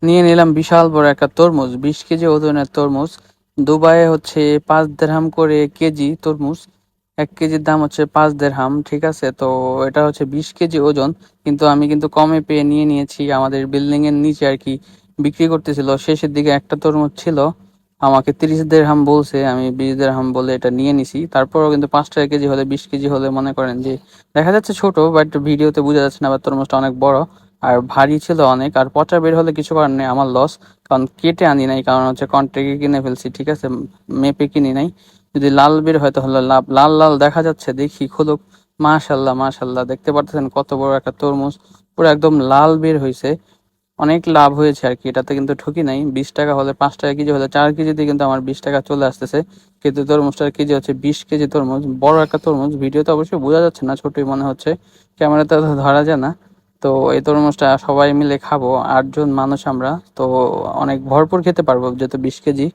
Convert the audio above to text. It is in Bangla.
নিয়ে নিলাম বিশাল বড় একটা তরমুজ, 20 কেজি ওজনের তরমুজ। দুবাইয়ে হচ্ছে 5 দিরহাম করে কেজি তরমুজ। 1 কেজির দাম হচ্ছে 5 দিরহাম, ঠিক আছে। তো এটা হচ্ছে 20 কেজি ওজন, কিন্তু আমি কিন্তু কমে পেয়ে নিয়ে নিয়েছি। আমাদের বিল্ডিং এর নিচে আর কি বিক্রি করতেছিল, শেষের দিকে একটা তরমুজ ছিল, আমাকে 30 দিরহাম বলছে, আমি 20 দিরহাম বলে এটা নিয়ে নিছি। তারপরও কিন্তু 5 টাকা কেজি হলে, 20 কেজি হলে মনে করেন যে দেখা যাচ্ছে ছোট, বাট ভিডিওতে বোঝা যাচ্ছে না, বা তরমুজটা অনেক বড় আর ভারী ছিল অনেক। আর পচা বের হলে কিছু করার নেই, আমার লস, কারণ কেটে আনি নাই, কারণ হচ্ছে কন্ট্রাক্টে কিনে ফেলছি, ঠিক আছে, মেপে কিনি নাই। যদি লাল বের হয় তাহলে লাভ, লাল লাল দেখা যাচ্ছে, দেখি খুলুক। মাশাল্লাহ মাশাল্লাহ, দেখতে পারতেছেন কত বড় একটা তরমুজ, পুরো একদম লাল বের হয়েছে। অনেক লাভ হয়েছে আর কি, এটাতে কিন্তু ঠকি নাই। 20 টাকা হলে, 5 টাকা কেজি হলে, 4 কেজিতে কিন্তু আমার 20 টাকা চলে আসতেছে। কিন্তু তরমুজটার কেজি হচ্ছে 20 কেজি তরমুজ, বড় একটা তরমুজ। ভিডিওতে অবশ্যই বোঝা যাচ্ছে না, ছোটই মনে হচ্ছে, ক্যামেরাতে তো ধরা যায় না। তো এই তরমুজটা সবাই মিলে খাবো, 8 জন মানুষ আমরা, তো অনেক ভরপুর খেতে পারবো যেহেতু 20 কেজি।